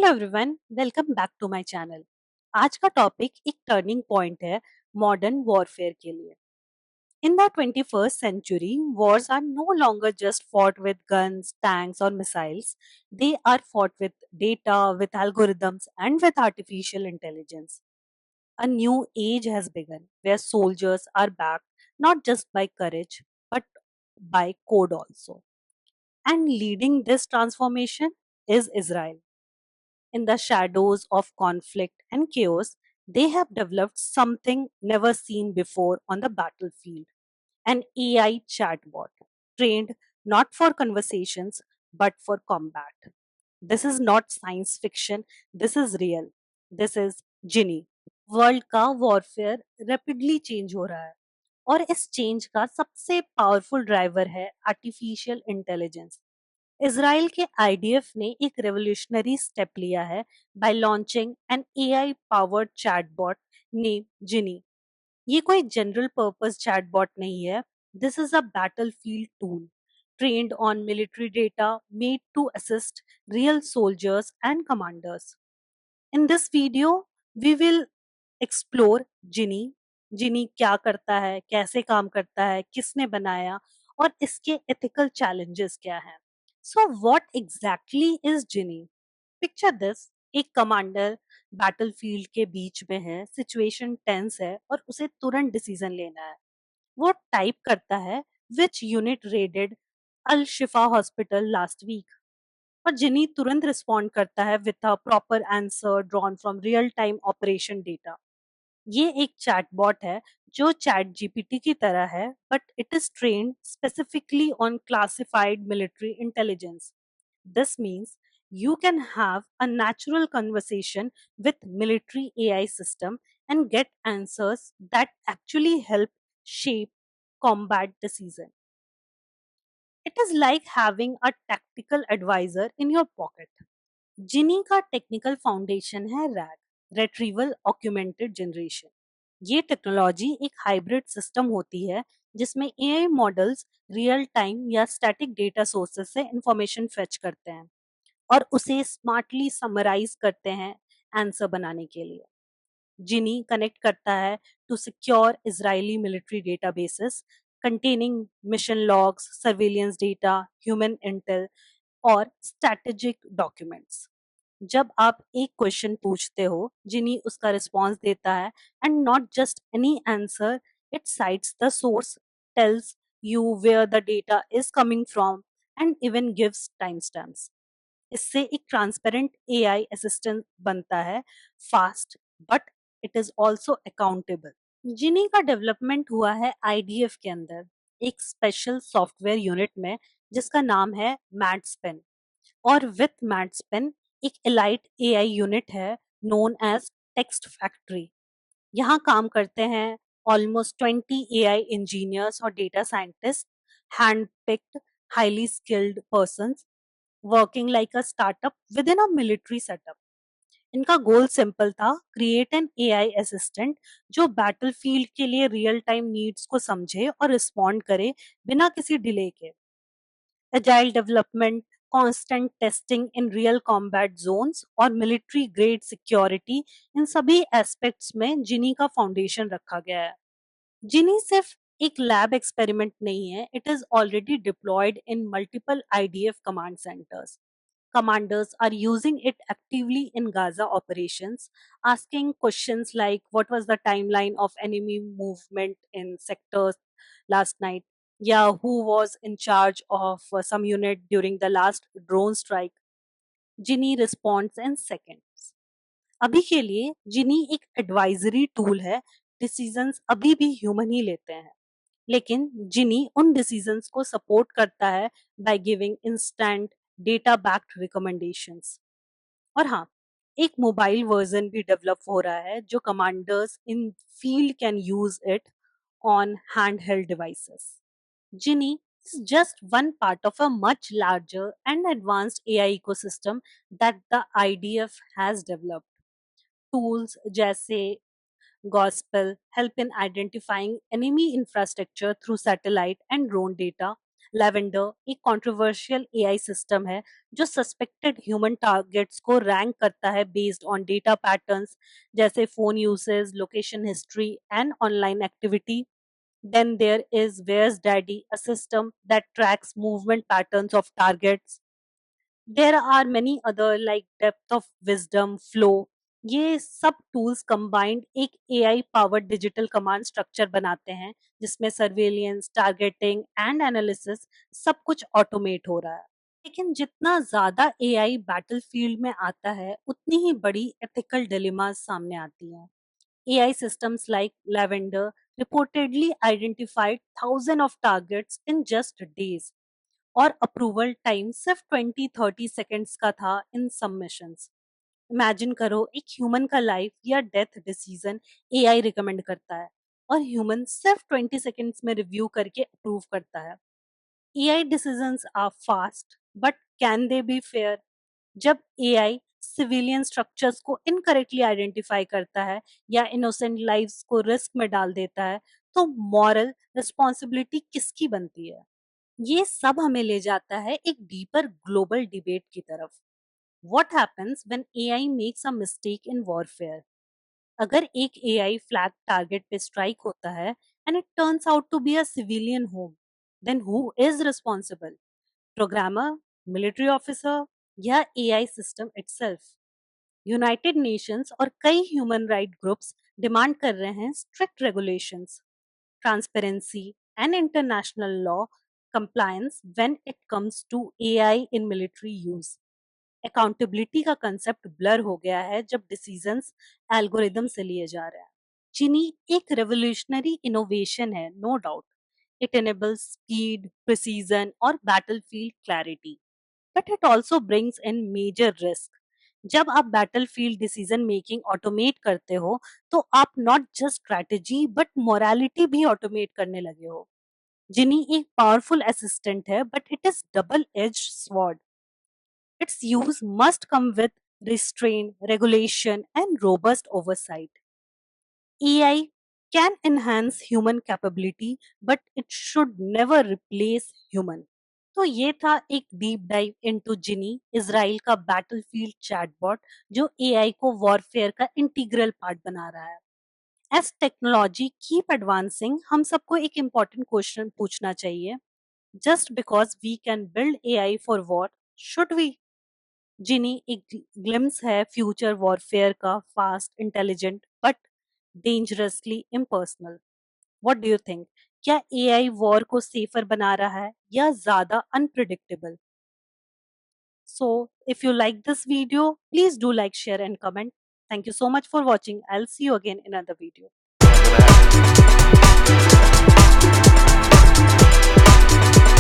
Everyone, welcome back to my channel. आज का topic एक टर्निंग पॉइंट है मॉडर्न वॉरफेयर के लिए। In the 21st century, wars are no longer just fought with guns, tanks, or missiles. They are fought with data, with algorithms, and with artificial intelligence. A new age has begun where soldiers are backed not just by courage but by code also. And leading this transformation is Israel. In the shadows of conflict and chaos, they have developed something never seen before on the battlefield, an AI chatbot trained not for conversations but for combat. This is not science fiction, this is real. This is Ginny. World का warfare rapidly change हो रहा है और इस change का सबसे powerful driver है artificial intelligence. Israel के आईडीएफ ने एक रेवोल्यूशनरी स्टेप लिया है by launching an AI powered chatbot name Ginny. ये कोई जनरल पर्पस चैटबॉट नहीं है। This is a battlefield tool trained on military data made to assist real soldiers and commanders. In this video, we will explore जिनी। जिनी क्या करता है, कैसे काम करता है, किसने बनाया और इसके एथिकल चैलेंजेस क्या हैं। So what exactly is Genie? Picture this, एक कमांडर बैटलफील्ड के बीच में है, सिचुएशन टेंस है और उसे तुरंत डिसीजन लेना है। वो टाइप करता है which unit raided Al Shifa hospital last week और जिनी तुरंत रिस्पॉन्ड करता है with a proper answer drawn from real time operation data. ये एक चैटबॉट है जो चैट जीपीटी की तरह है, but it is trained specifically on classified military intelligence. This means you can have a natural conversation with military AI system and get answers that actually help shape combat decision. It is like having a tactical advisor in your pocket. जिनी का technical foundation है rag, रेट्रीवल ऑक्यूमेंटेड generation. ये technology एक hybrid system होती है जिसमें AI models real time या static data sources से information fetch करते हैं और उसे स्मार्टली समराइज करते हैं आंसर बनाने के लिए। जिनी कनेक्ट करता है to secure Israeli military databases containing mission logs, surveillance data, human intel और स्ट्रेटेजिक डॉक्यूमेंट्स। जब आप एक क्वेश्चन पूछते हो, जिनी उसका रिस्पॉन्स देता है and not just any answer, it cites the source, tells you where the data is coming from and even gives time stamps. इससे एक ट्रांसपेरेंट एआई असिस्टेंट बनता है, fast but it is also accountable. Ginny का development हुआ है IDF के अंदर एक स्पेशल सॉफ्टवेयर यूनिट में जिसका नाम है मैड्सपेन। और विथ मैड्सपेन एक एलाइट एआई यूनिट है नोन एज टेक्स्ट फैक्ट्री। यहाँ काम करते हैं ऑलमोस्ट 20 एआई इंजीनियर्स और data scientist, hand picked highly skilled persons working like a startup with in a military setup. इनका गोल सिंपल था, क्रिएट एन एआई असिस्टेंट जो battlefield के लिए रियल टाइम नीड्स को समझे और रिस्पॉन्ड करे बिना किसी डिले के। Agile development, constant testing in real combat zones और मिलिट्री ग्रेड सिक्योरिटी, इन सभी एस्पेक्ट्स में जिनी का फाउंडेशन रखा गया है। जिनी सिर्फ एक लैब एक्सपेरिमेंट नहीं है, it is already deployed in multiple IDF command centres. Commanders are using it actively in Gaza operations, asking questions like what was the timeline of enemy movement in sectors last night? Yeah, who was in charge of some unit during the last drone strike? Ginny responds in seconds. अभी के लिए जिनी एक advisory tool है, decisions अभी भी human ही लेते हैं, लेकिन जिनी उन डिसीजंस को सपोर्ट करता है by giving instant data backed recommendations. और हाँ, एक मोबाइल वर्जन भी डेवलप हो रहा है जो commanders in field can use it on handheld devices. Genie is just one part of a much larger and advanced AI ecosystem that the IDF has developed. Tools जैसे Gospel help in identifying enemy infrastructure through satellite and drone data lavender एक controversial AI system है जो suspected human targets को rank करता है based on data patterns जैसे phone usage, location history and online activity. Then there is Where's Daddy, a system that tracks movement patterns of targets. There are many other like Depth of Wisdom, Flow. ये सब tools combined एक AI powered digital command structure बनाते हैं जिसमें surveillance, targeting and analysis सब कुछ automate हो रहा है. लेकिन जितना ज्यादा एआई बैटलफील्ड में आता है उतनी ही बड़ी एथिकल डिलेमास सामने आती हैं. AI systems like Lavender reportedly identified thousands of targets in just days, और अप्रूवल टाइम सिर्फ 20-30 सेकेंड्स का था इन सबमिशंस. इमेजिन करो एक ह्यूमन का लाइफ या डेथ डिसीजन एआई रिकमेंड करता है और ह्यूमन सिर्फ 20 सेकेंड्स में रिव्यू करके अप्रूव करता है. AI decisions are fast but can they be fair? जब एआई सिविलियन स्ट्रक्चर्स को इनकरेक्टली आइडेंटिफाई करता है या इनोसेंट लाइव्स को रिस्क में डाल देता है, तो मॉरल रिस्पॉन्सिबिलिटी किसकी बनती है? ये सब हमें ले जाता है एक डीपर ग्लोबल डिबेट की तरफ. What happens when AI makes a mistake in warfare? अगर एक एआई फ्लैग टारगेट पे स्ट्राइक होता है and it turns out to be a civilian home, then who is responsible? Programmer, military officer या AI system itself? United Nations और कई human right groups demand कर रहे हैं strict regulations, transparency and international law compliance when it comes to AI in military use. Accountability का concept blur हो गया है जब डिसीजंस एल्गोरिदम से लिए जा रहे हैं. चीनी एक रेवोल्यूशनरी इनोवेशन है, no doubt. It enables speed, precision और battlefield clarity, but it also brings in major risk. जब आप बैटलफील्ड डिसीजन मेकिंग ऑटोमेट करते हो तो आप not just strategy but morality भी ऑटोमेट करने लगे हो. जिनी एक पावरफुल असिस्टेंट है but it is double edge sword. Its use must come with restraint, regulation, and robust oversight. AI can enhance human capability, but it should never replace human. तो ये था एक डीप डाइव इनटू जिनी, Israel का battlefield chatbot जो AI को warfare का integral part बना रहा है. एज टेक्नोलॉजी कीप एडवांसिंग, हम सबको एक इम्पोर्टेंट क्वेश्चन पूछना चाहिए. Just because we can build AI for war, should we? जिन्हें एक ग्लिम्स है फ्यूचर वॉरफेयर का, fast, intelligent but dangerously impersonal. What do you think? क्या एआई वॉर को सेफर बना रहा है या ज्यादा unpredictable? So if you like this video, please do like, share and comment. Thank you so much for watching. I'll see you again in another video.